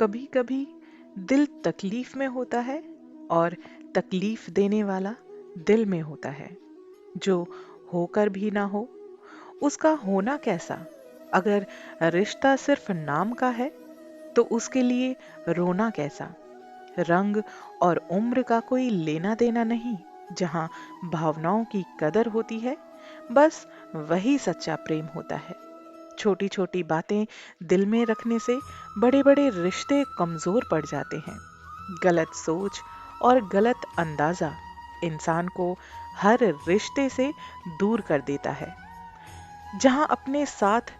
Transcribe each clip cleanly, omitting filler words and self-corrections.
कभी कभी दिल तकलीफ में होता है और तकलीफ देने वाला दिल में होता है। जो होकर भी ना हो, उसका होना कैसा। अगर रिश्ता सिर्फ नाम का है तो उसके लिए रोना कैसा। रंग और उम्र का कोई लेना देना नहीं। जहां भावनाओं की कदर होती है, बस वही सच्चा प्रेम होता है। छोटी छोटी बातें दिल में रखने से बड़े बड़े रिश्ते कमजोर पड़ जाते हैं। गलत सोच और गलत अंदाजा इंसान को हर रिश्ते से दूर कर देता है। जहां अपने साथ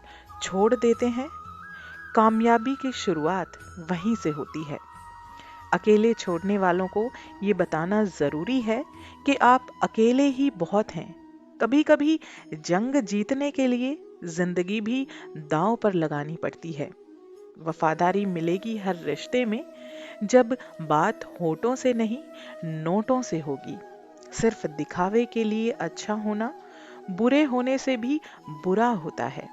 छोड़ देते हैं, कामयाबी की शुरुआत वहीं से होती है। अकेले छोड़ने वालों को ये बताना जरूरी है कि आप अकेले ही बहुत हैं। कभी कभी जंग जीतने के लिए जिंदगी भी दांव पर लगानी पड़ती है। वफादारी मिलेगी हर रिश्ते में, जब बात होठों से नहीं, नोटों से होगी। सिर्फ दिखावे के लिए अच्छा होना बुरे होने से भी बुरा होता है।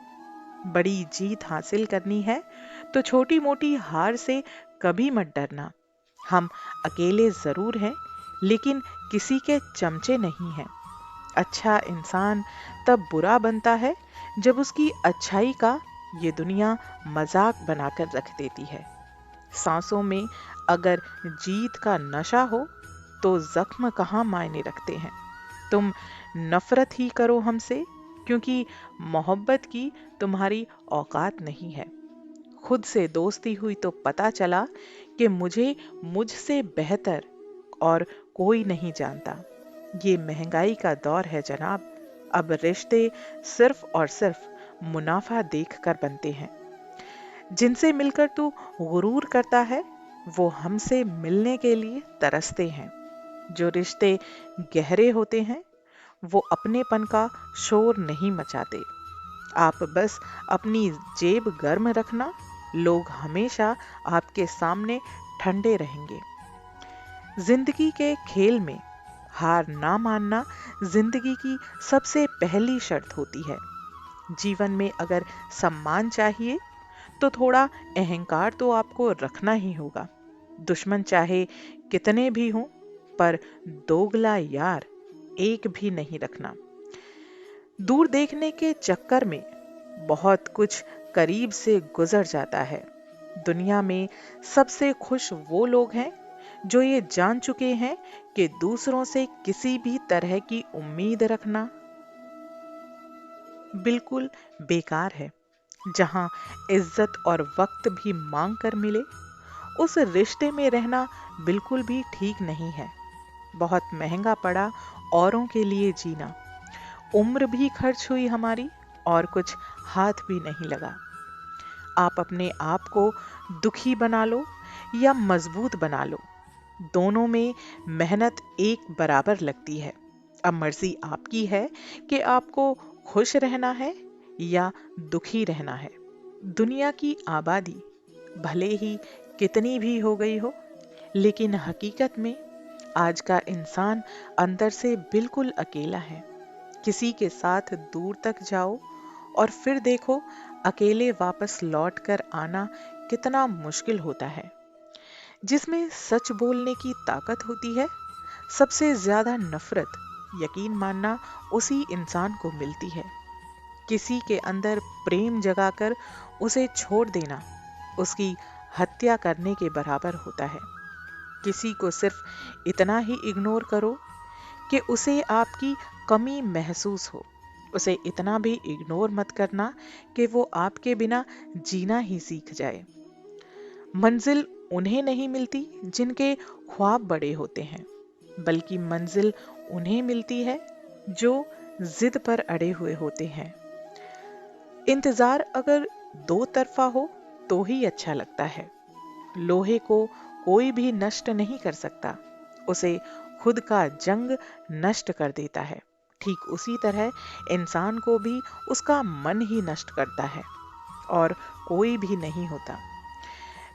बड़ी जीत हासिल करनी है तो छोटी मोटी हार से कभी मत डरना। हम अकेले जरूर हैं, लेकिन किसी के चमचे नहीं हैं। अच्छा इंसान तब बुरा बनता है जब उसकी अच्छाई का ये दुनिया मजाक बनाकर रख देती है। सांसों में अगर जीत का नशा हो तो जख्म कहाँ मायने रखते हैं। तुम नफरत ही करो हमसे, क्योंकि मोहब्बत की तुम्हारी औकात नहीं है। खुद से दोस्ती हुई तो पता चला कि मुझे मुझसे बेहतर और कोई नहीं जानता। ये महंगाई का दौर है जनाब। अब रिश्ते सिर्फ और सिर्फ मुनाफा देखकर बनते हैं। जिनसे मिलकर तू गुरूर करता है, वो हमसे मिलने के लिए तरसते हैं। जो रिश्ते गहरे होते हैं, वो अपनेपन का शोर नहीं मचाते। आप बस अपनी जेब गर्म रखना, लोग हमेशा आपके सामने ठंडे रहेंगे। जिंदगी के खेल में हार ना मानना जिंदगी की सबसे पहली शर्त होती है। जीवन में अगर सम्मान चाहिए तो थोड़ा अहंकार तो आपको रखना ही होगा। दुश्मन चाहे कितने भी हों, पर दोगला यार एक भी नहीं रखना। दूर देखने के चक्कर में बहुत कुछ करीब से गुजर जाता है। दुनिया में सबसे खुश वो लोग हैं जो ये जान चुके हैं कि दूसरों से किसी भी तरह की उम्मीद रखना बिल्कुल बेकार है। जहां इज्जत और वक्त भी मांग कर मिले, उस रिश्ते में रहना बिल्कुल भी ठीक नहीं है। बहुत महंगा पड़ा औरों के लिए जीना। उम्र भी खर्च हुई हमारी और कुछ हाथ भी नहीं लगा। आप अपने आप को दुखी बना लो या मजबूत बना लो, दोनों में मेहनत एक बराबर लगती है। अब मर्जी आपकी है कि आपको खुश रहना है या दुखी रहना है। दुनिया की आबादी भले ही कितनी भी हो गई हो, लेकिन हकीकत में आज का इंसान अंदर से बिल्कुल अकेला है। किसी के साथ दूर तक जाओ और फिर देखो अकेले वापस लौट कर आना कितना मुश्किल होता है। जिसमें सच बोलने की ताकत होती है, सबसे ज्यादा नफरत यकीन मानना उसी इंसान को मिलती है। किसी के अंदर प्रेम जगाकर उसे छोड़ देना उसकी हत्या करने के बराबर होता है। किसी को सिर्फ इतना ही इग्नोर करो कि उसे आपकी कमी महसूस हो। उसे इतना भी इग्नोर मत करना कि वो आपके बिना जीना ही सीख जाए। मंजिल उन्हें नहीं मिलती जिनके ख्वाब बड़े होते हैं, बल्कि मंजिल उन्हें मिलती है जो जिद पर अड़े हुए होते हैं। इंतजार अगर दो तरफा हो तो ही अच्छा लगता है। लोहे को कोई भी नष्ट नहीं कर सकता, उसे खुद का जंग नष्ट कर देता है। ठीक उसी तरह इंसान को भी उसका मन ही नष्ट करता है, और कोई भी नहीं होता।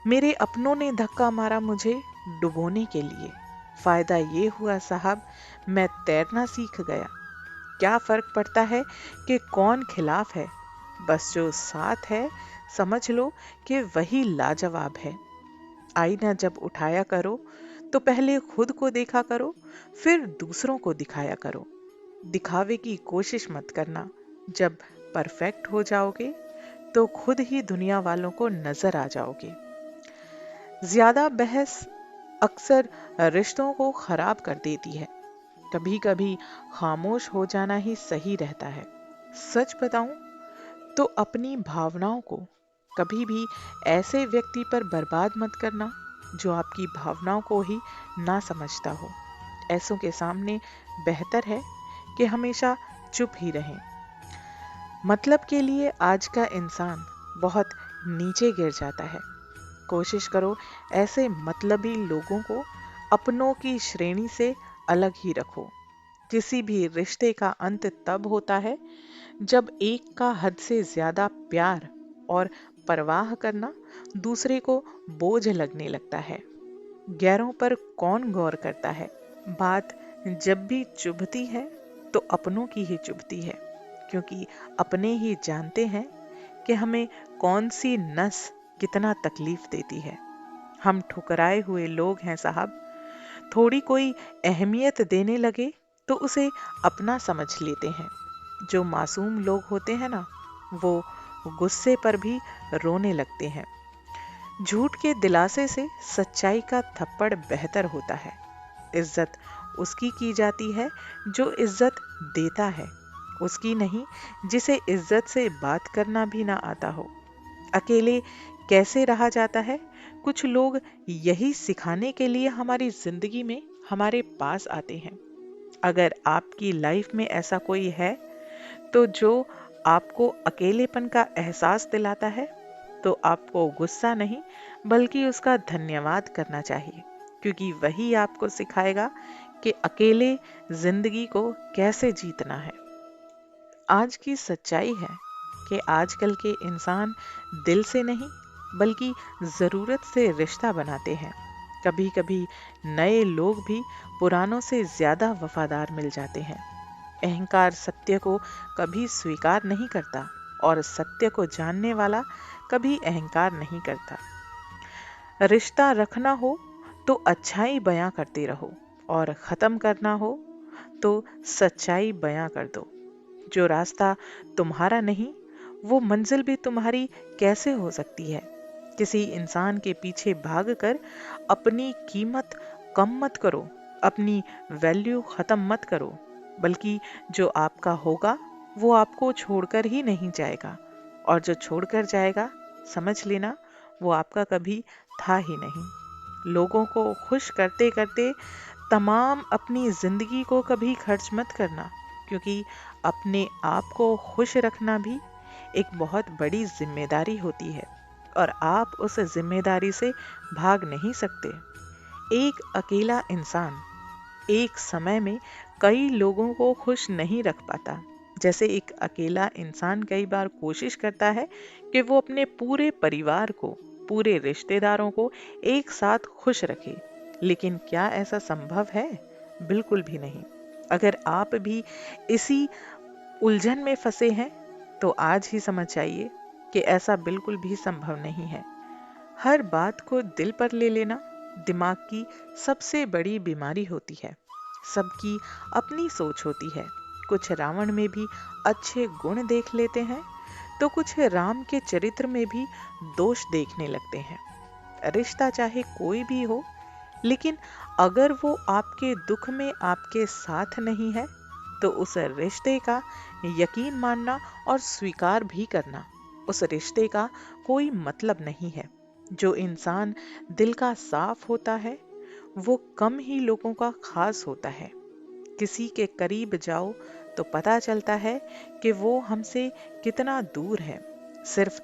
मेरे अपनों ने धक्का मारा मुझे डुबोने के लिए। फायदा ये हुआ साहब, मैं तैरना सीख गया। क्या फर्क पड़ता है कि कौन खिलाफ है, बस जो साथ है समझ लो कि वही लाजवाब है। आईना जब उठाया करो तो पहले खुद को देखा करो, फिर दूसरों को दिखाया करो। दिखावे की कोशिश मत करना। जब परफेक्ट हो जाओगे तो खुद ही दुनिया वालों को नजर आ जाओगे। ज्यादा बहस अक्सर रिश्तों को खराब कर देती है। कभी कभी खामोश हो जाना ही सही रहता है। सच बताऊं तो अपनी भावनाओं को कभी भी ऐसे व्यक्ति पर बर्बाद मत करना जो आपकी भावनाओं को ही ना समझता हो। ऐसों के सामने बेहतर है कि हमेशा चुप ही रहें। मतलब के लिए आज का इंसान बहुत नीचे गिर जाता है। कोशिश करो ऐसे मतलबी लोगों को अपनों की श्रेणी से अलग ही रखो। किसी भी रिश्ते का अंत तब होता है जब एक का हद से ज्यादा प्यार और परवाह करना दूसरे को बोझ लगने लगता है। गैरों पर कौन गौर करता है। बात जब भी चुभती है तो अपनों की ही चुभती है, क्योंकि अपने ही जानते हैं कि हमें कौन सी नस कितना तकलीफ देती है। हम ठुकराए हुए लोग हैं साहब। थोड़ी कोई अहमियत देने लगे तो उसे अपना समझ लेते हैं। जो मासूम लोग होते हैं ना, वो गुस्से पर भी रोने लगते हैं। झूठ के दिलासे से सच्चाई का थप्पड़ बेहतर होता है। इज्जत उसकी की जाती है जो इज्जत देता है, उसकी नहीं जिसे इज्जत से बात करना भी ना आता हो। अकेले कैसे रहा जाता है, कुछ लोग यही सिखाने के लिए हमारी जिंदगी में हमारे पास आते हैं। अगर आपकी लाइफ में ऐसा कोई है तो जो आपको अकेलेपन का एहसास दिलाता है, तो आपको गुस्सा नहीं बल्कि उसका धन्यवाद करना चाहिए, क्योंकि वही आपको सिखाएगा कि अकेले जिंदगी को कैसे जीतना है। आज की सच्चाई है कि आजकल के इंसान दिल से नहीं बल्कि जरूरत से रिश्ता बनाते हैं। कभी कभी नए लोग भी पुरानों से ज्यादा वफादार मिल जाते हैं। अहंकार सत्य को कभी स्वीकार नहीं करता और सत्य को जानने वाला कभी अहंकार नहीं करता। रिश्ता रखना हो तो अच्छाई बयां करते रहो और खत्म करना हो तो सच्चाई बयां कर दो। जो रास्ता तुम्हारा नहीं वो मंजिल भी तुम्हारी कैसे हो सकती है। किसी इंसान के पीछे भागकर अपनी कीमत कम मत करो, अपनी वैल्यू खत्म मत करो, बल्कि जो आपका होगा वो आपको छोड़कर ही नहीं जाएगा, और जो छोड़कर जाएगा समझ लेना वो आपका कभी था ही नहीं। लोगों को खुश करते करते तमाम अपनी जिंदगी को कभी खर्च मत करना, क्योंकि अपने आप को खुश रखना भी एक बहुत बड़ी जिम्मेदारी होती है और आप उस जिम्मेदारी से भाग नहीं सकते। एक अकेला इंसान एक समय में कई लोगों को खुश नहीं रख पाता। जैसे एक अकेला इंसान कई बार कोशिश करता है कि वो अपने पूरे परिवार को, पूरे रिश्तेदारों को एक साथ खुश रखे, लेकिन क्या ऐसा संभव है? बिल्कुल भी नहीं। अगर आप भी इसी उलझन में फंसे हैं तो आज ही समझ जाइए कि ऐसा बिल्कुल भी संभव नहीं है। हर बात को दिल पर ले लेना दिमाग की सबसे बड़ी बीमारी होती है। सबकी अपनी सोच होती है। कुछ रावण में भी अच्छे गुण देख लेते हैं तो कुछ राम के चरित्र में भी दोष देखने लगते हैं। रिश्ता चाहे कोई भी हो, लेकिन अगर वो आपके दुख में आपके साथ नहीं है तो उस रिश्ते का यकीन मानना और स्वीकार भी करना, उस रिश्ते का कोई मतलब नहीं है। जो इंसान दिल का साफ होता है वो कम ही लोगों का खास होता है। किसी के करीब जाओ तो पता चलता है कि वो हमसे कितना दूर है। सिर्फ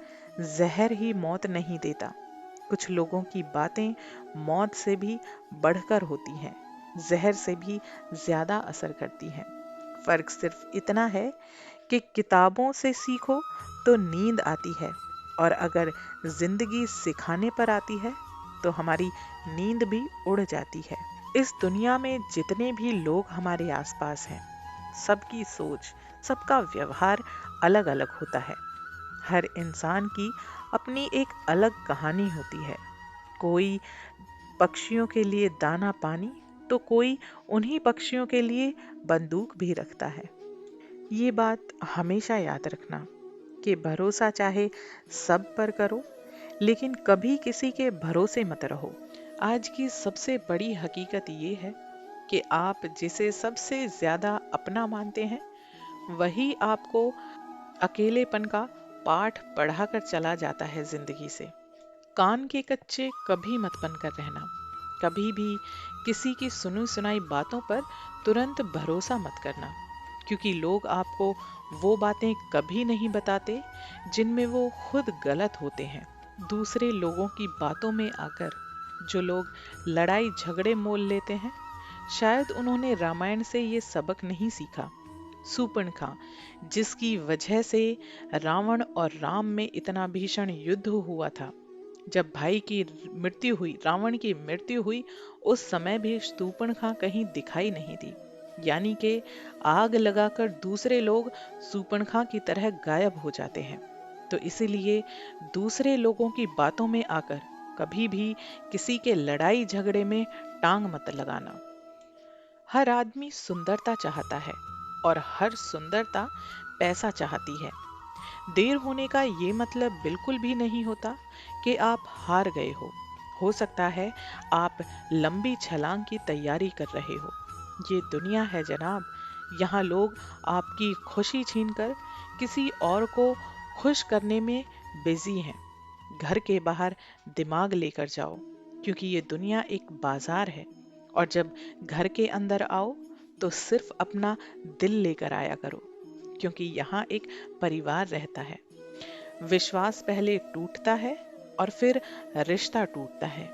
जहर ही मौत नहीं देता, कुछ लोगों की बातें मौत से भी बढ़कर होती हैं, जहर से भी ज्यादा असर करती हैं। फर्क सिर्फ इतना है कि किताबों से सीखो तो नींद आती है, और अगर जिंदगी सिखाने पर आती है तो हमारी नींद भी उड़ जाती है। इस दुनिया में जितने भी लोग हमारे आसपास हैं, सबकी सोच, सबका व्यवहार अलग अलग होता है। हर इंसान की अपनी एक अलग कहानी होती है। कोई पक्षियों के लिए दाना पानी, तो कोई उन्हीं पक्षियों के लिए बंदूक भी रखता है। ये बात हमेशा याद रखना कि भरोसा चाहे सब पर करो, लेकिन कभी किसी के भरोसे मत रहो। आज की सबसे बड़ी हकीकत ये है कि आप जिसे सबसे ज्यादा अपना मानते हैं, वही आपको अकेलेपन का पाठ पढ़ाकर चला जाता है जिंदगी से। कान के कच्चे कभी मत बनकर रहना। कभी भी किसी की सुनी सुनाई बातों पर तुरंत भरोसा मत करना, क्योंकि लोग आपको वो बातें कभी नहीं बताते जिनमें वो खुद गलत होते हैं। दूसरे लोगों की बातों में आकर जो लोग लड़ाई झगड़े मोल लेते हैं, शायद उन्होंने रामायण से ये सबक नहीं सीखा। सूर्पणखा, जिसकी वजह से रावण और राम में इतना भीषण युद्ध हुआ था, जब भाई की मृत्यु हुई, रावण की मृत्यु हुई, उस समय भी शूर्पणखा कहीं दिखाई नहीं दी। यानी कि आग लगाकर दूसरे लोग शूर्पणखा की तरह गायब हो जाते हैं। तो इसीलिए दूसरे लोगों की बातों में आकर कभी भी किसी के लड़ाई झगड़े में टांग मत लगाना। हर आदमी सुंदरता चाहता है और हर सुंदरता पैसा चाहती है। देर होने का ये मतलब बिल्कुल भी नहीं होता कि आप हार गए हो सकता है आप लंबी छलांग की तैयारी कर रहे हो। ये दुनिया है जनाब, यहाँ लोग आपकी खुशी छीनकर किसी और को खुश करने में बिजी हैं। घर के बाहर दिमाग लेकर जाओ, क्योंकि ये दुनिया एक बाजार है। और जब घर के अंदर आओ तो सिर्फ अपना दिल लेकर आया करो, क्योंकि यहाँ एक परिवार रहता है। विश्वास पहले टूटता है और फिर रिश्ता टूटता है,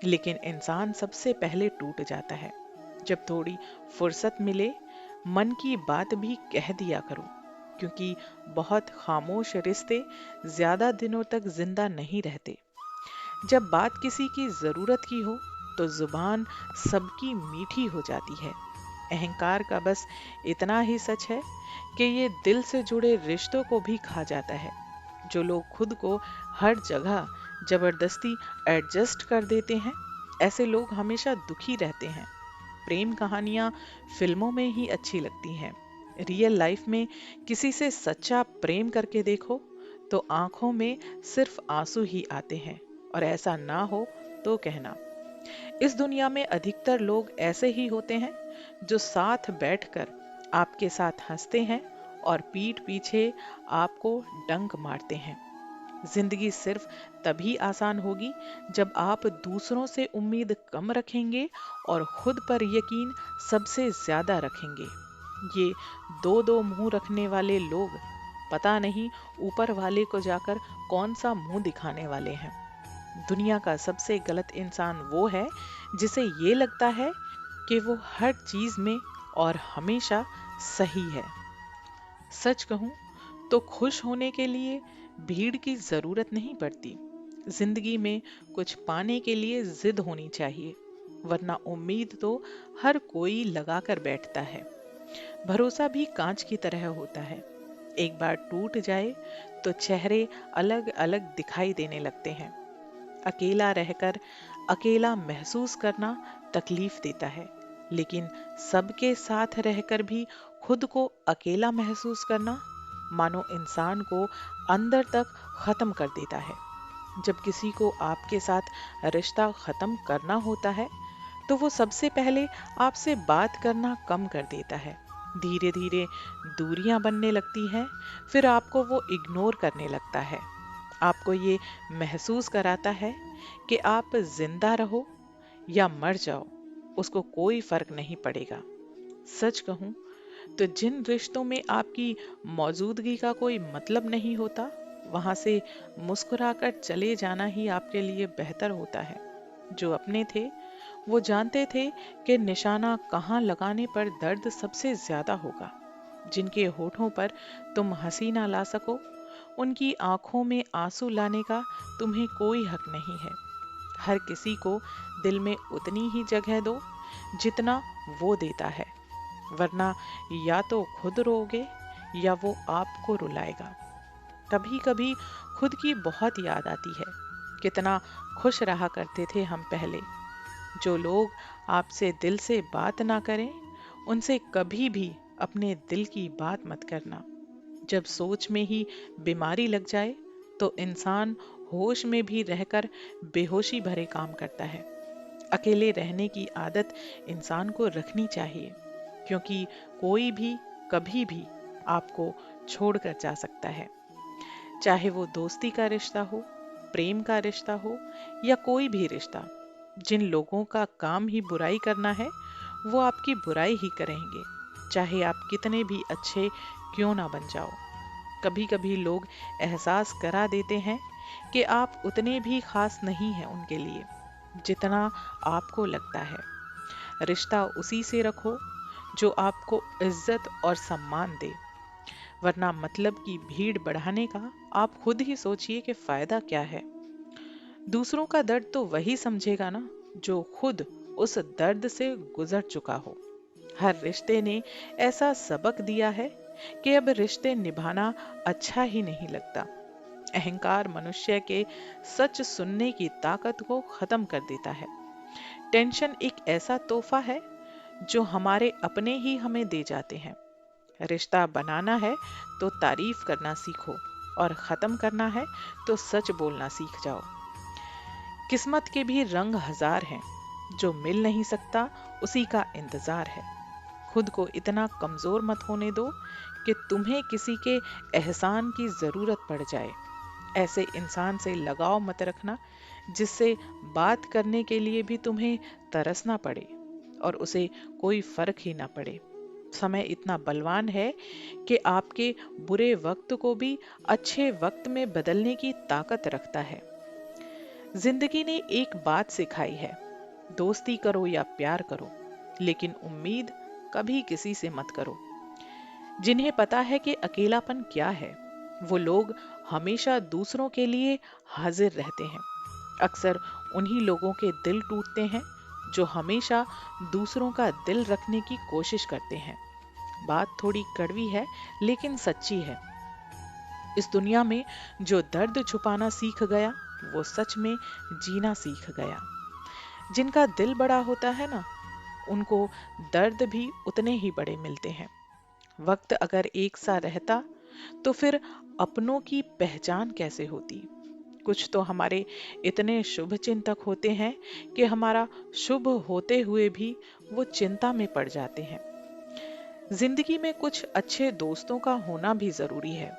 लेकिन इंसान सबसे पहले टूट जाता है। जब थोड़ी फुर्सत मिले, मन की बात भी कह दिया करो, क्योंकि बहुत खामोश रिश्ते ज्यादा दिनों तक जिंदा नहीं रहते। जब बात किसी की जरूरत की हो तो जुबान सबकी मीठी हो जाती है। अहंकार का बस इतना ही सच है कि ये दिल से जुड़े रिश्तों को भी खा जाता है। जो लोग खुद को हर जगह जबरदस्ती एडजस्ट कर देते हैं, ऐसे लोग हमेशा दुखी रहते हैं। प्रेम कहानियां फिल्मों में ही अच्छी लगती हैं। रियल लाइफ में किसी से सच्चा प्रेम करके देखो तो आंखों में सिर्फ आंसू ही आते हैं। और ऐसा ना हो तो कहना। इस दुनिया में अधिकतर लोग ऐसे ही होते हैं जो साथ बैठकर आपके साथ हंसते हैं और पीठ पीछे आपको डंक मारते हैं। जिंदगी सिर्फ तभी आसान होगी जब आप दूसरों से उम्मीद कम रखेंगे और खुद पर यकीन सबसे ज्यादा रखेंगे। ये दो दो मुंह रखने वाले लोग पता नहीं ऊपर वाले को जाकर कौन सा मुंह दिखाने वाले हैं। दुनिया का सबसे गलत इंसान वो है जिसे ये लगता है कि वो हर चीज में और हमेशा सही है। सच कहूं तो खुश होने के लिए भीड़ की जरूरत नहीं पड़ती। जिंदगी में कुछ पाने के लिए जिद होनी चाहिए, वरना उम्मीद तो हर कोई लगाकर बैठता है। भरोसा भी कांच की तरह होता है, एक बार टूट जाए तो चेहरे अलग अलग दिखाई देने लगते हैं। अकेला रहकर अकेला महसूस करना तकलीफ देता है, लेकिन सबके साथ रहकर भी खुद को अकेला महसूस करना मानो इंसान को अंदर तक खत्म कर देता है। जब किसी को आपके साथ रिश्ता खत्म करना होता है तो वो सबसे पहले आपसे बात करना कम कर देता है। धीरे धीरे दूरियां बनने लगती हैं, फिर आपको वो इग्नोर करने लगता है। आपको ये महसूस कराता है कि आप जिंदा रहो या मर जाओ, उसको कोई फर्क नहीं पड़ेगा। सच कहूं तो जिन रिश्तों में आपकी मौजूदगी का कोई मतलब नहीं होता, वहां से मुस्कुराकर चले जाना ही आपके लिए बेहतर होता है। जो अपने थे वो जानते थे कि निशाना कहाँ लगाने पर दर्द सबसे ज्यादा होगा। जिनके होठों पर तुम हंसी ना ला सको, उनकी आंखों में आंसू लाने का तुम्हें कोई हक नहीं है। हर किसी को दिल में उतनी ही जगह दो जितना वो देता है, वरना या तो खुद रोगे या वो आपको रुलाएगा। कभी कभी खुद की बहुत याद आती है, कितना खुश रहा करते थे हम पहले। जो लोग आपसे दिल से बात ना करें, उनसे कभी भी अपने दिल की बात मत करना। जब सोच में ही बीमारी लग जाए तो इंसान होश में भी रहकर बेहोशी भरे काम करता है। अकेले रहने की आदत इंसान को रखनी चाहिए, क्योंकि कोई भी कभी भी आपको छोड़कर जा सकता है। चाहे वो दोस्ती का रिश्ता हो, प्रेम का रिश्ता हो या कोई भी रिश्ता। जिन लोगों का काम ही बुराई करना है, वो आपकी बुराई ही करेंगे, चाहे आप कितने भी अच्छे क्यों ना बन जाओ। कभी कभी लोग एहसास करा देते हैं कि आप उतने भी खास नहीं हैं उनके लिए जितना आपको लगता है। रिश्ता उसी से रखो जो आपको इज्जत और सम्मान दे, वरना मतलब की भीड़ बढ़ाने का आप खुद ही सोचिए कि फायदा क्या है। दूसरों का दर्द तो वही समझेगा ना जो खुद उस दर्द से गुजर चुका हो। हर रिश्ते ने ऐसा सबक दिया है कि अब रिश्ते निभाना अच्छा ही नहीं लगता। अहंकार मनुष्य के सच सुनने की ताकत को खत्म कर देता है। टेंशन एक ऐसा तोहफा है जो हमारे अपने ही हमें दे जाते हैं। रिश्ता बनाना है तो तारीफ करना सीखो, और खत्म करना है तो सच बोलना सीख जाओ। किस्मत के भी रंग हजार हैं, जो मिल नहीं सकता उसी का इंतजार है। खुद को इतना कमजोर मत होने दो कि तुम्हें किसी के एहसान की जरूरत पड़ जाए। ऐसे इंसान से लगाव मत रखना जिससे बात करने के लिए भी तुम्हें तरसना पड़े और उसे कोई फर्क ही ना पड़े। समय इतना बलवान है कि आपके बुरे वक्त को भी अच्छे वक्त में बदलने की ताकत रखता है। जिंदगी ने एक बात सिखाई है, दोस्ती करो या प्यार करो, लेकिन उम्मीद कभी किसी से मत करो। जिन्हें पता है कि अकेलापन क्या है, वो लोग हमेशा दूसरों के लिए हाजिर रहते हैं। अक्सर उन्हीं लोगों के दिल टूटते हैं जो हमेशा दूसरों का दिल रखने की कोशिश करते हैं। बात थोड़ी कड़वी है लेकिन सच्ची है। इस दुनिया में जो दर्द छुपाना सीख गया, वो सच में जीना सीख गया। जिनका दिल बड़ा होता है ना, उनको दर्द भी उतने ही बड़े मिलते हैं। वक्त अगर एक सा रहता तो फिर अपनों की पहचान कैसे होती। कुछ तो हमारे इतने शुभ चिंतक होते हैं कि हमारा शुभ होते हुए भी वो चिंता में पड़ जाते हैं। जिंदगी में कुछ अच्छे दोस्तों का होना भी जरूरी है,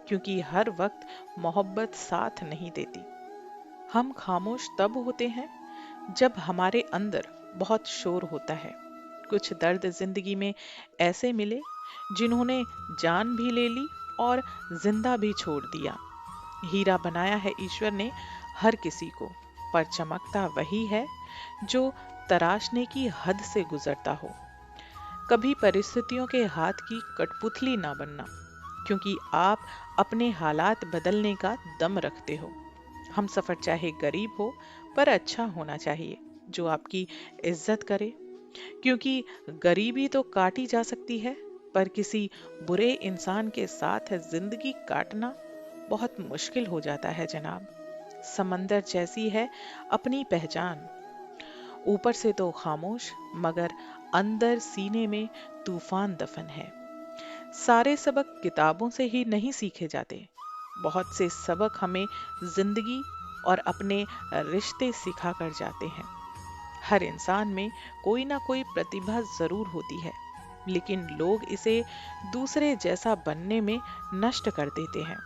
क्योंकि हर वक्त मोहब्बत साथ नहीं देती। हम खामोश तब होते हैं जब हमारे अंदर बहुत शोर होता है। कुछ दर्द जिंदगी में ऐसे मिले जिन्होंने जान भी ले ली और जिंदा भी छोड़ दिया। हीरा बनाया है ईश्वर ने हर किसी को, पर चमकता वही है जो तराशने की हद से गुजरता हो। कभी परिस्थितियों के हाथ की कठपुतली ना बनना, क्योंकि आप अपने हालात बदलने का दम रखते हो। हम सफर चाहे गरीब हो, पर अच्छा होना चाहिए जो आपकी इज्जत करे, क्योंकि गरीबी तो काटी जा सकती है, पर किसी बुरे इंसान के साथ जिंदगी काटना बहुत मुश्किल हो जाता है जनाब। समंदर जैसी है अपनी पहचान, ऊपर से तो खामोश, मगर अंदर सीने में तूफान दफन है। सारे सबक किताबों से ही नहीं सीखे जाते। बहुत से सबक हमें जिंदगी और अपने रिश्ते सिखा कर जाते हैं। हर इंसान में कोई ना कोई प्रतिभा जरूर होती है, लेकिन लोग इसे दूसरे जैसा बनने में नष्ट कर देते हैं।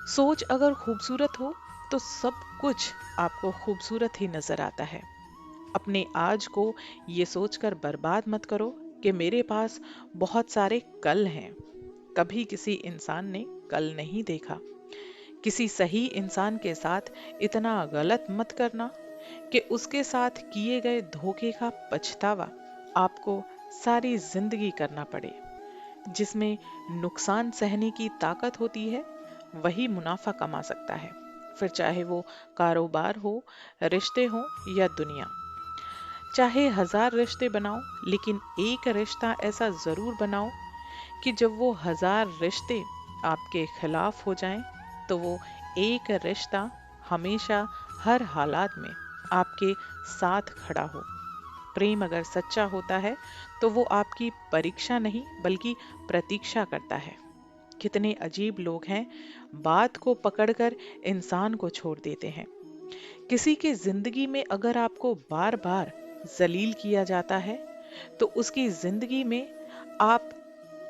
सोच अगर खूबसूरत हो तो सब कुछ आपको खूबसूरत ही नजर आता है। अपने आज को ये सोचकर बर्बाद मत करो कि मेरे पास बहुत सारे कल हैं। कभी किसी इंसान ने कल नहीं देखा। किसी सही इंसान के साथ इतना गलत मत करना कि उसके साथ किए गए धोखे का पछतावा आपको सारी जिंदगी करना पड़े। जिसमें नुकसान सहने की ताकत होती है, वही मुनाफा कमा सकता है, फिर चाहे वो कारोबार हो, रिश्ते हो या दुनिया। चाहे 1000 रिश्ते बनाओ, लेकिन एक रिश्ता ऐसा जरूर बनाओ कि जब वो 1000 रिश्ते आपके खिलाफ हो जाएं, तो वो एक रिश्ता हमेशा हर हालात में आपके साथ खड़ा हो। प्रेम अगर सच्चा होता है तो वो आपकी परीक्षा नहीं बल्कि प्रतीक्षा करता है। कितने अजीब लोग हैं, बात को पकड़कर इंसान को छोड़ देते हैं। किसी की जिंदगी में अगर आपको बार बार जलील किया जाता है तो उसकी जिंदगी में आप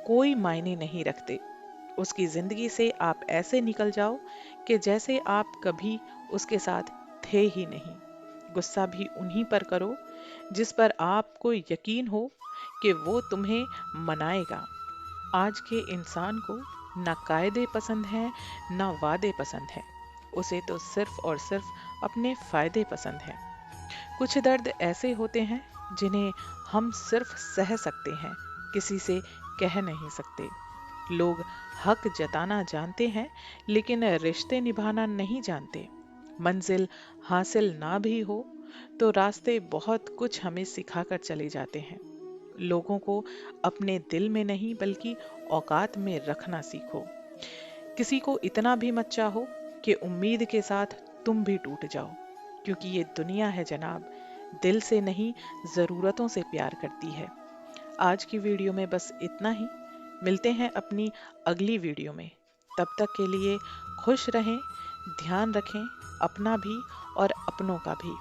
कोई मायने नहीं रखते। उसकी जिंदगी से आप ऐसे निकल जाओ कि जैसे आप कभी उसके साथ थे ही नहीं। गुस्सा भी उन्हीं पर करो जिस पर आपको यकीन हो कि वो तुम्हें मनाएगा। आज के इंसान को ना कायदे पसंद हैं ना वादे पसंद हैं। उसे तो सिर्फ और सिर्फ अपने फायदे पसंद हैं। कुछ दर्द ऐसे होते हैं जिन्हें हम सिर्फ सह सकते हैं, किसी से कह नहीं सकते। लोग हक जताना जानते हैं लेकिन रिश्ते निभाना नहीं जानते। मंजिल हासिल ना भी हो तो रास्ते बहुत कुछ हमें सिखाकर चले जाते हैं। लोगों को अपने दिल में नहीं बल्कि औकात में रखना सीखो। किसी को इतना भी मत चाहो कि उम्मीद के साथ तुम भी टूट जाओ, क्योंकि ये दुनिया है जनाब, दिल से नहीं जरूरतों से प्यार करती है। आज की वीडियो में बस इतना ही। मिलते हैं अपनी अगली वीडियो में। तब तक के लिए खुश रहें, ध्यान रखें अपना भी और अपनों का भी।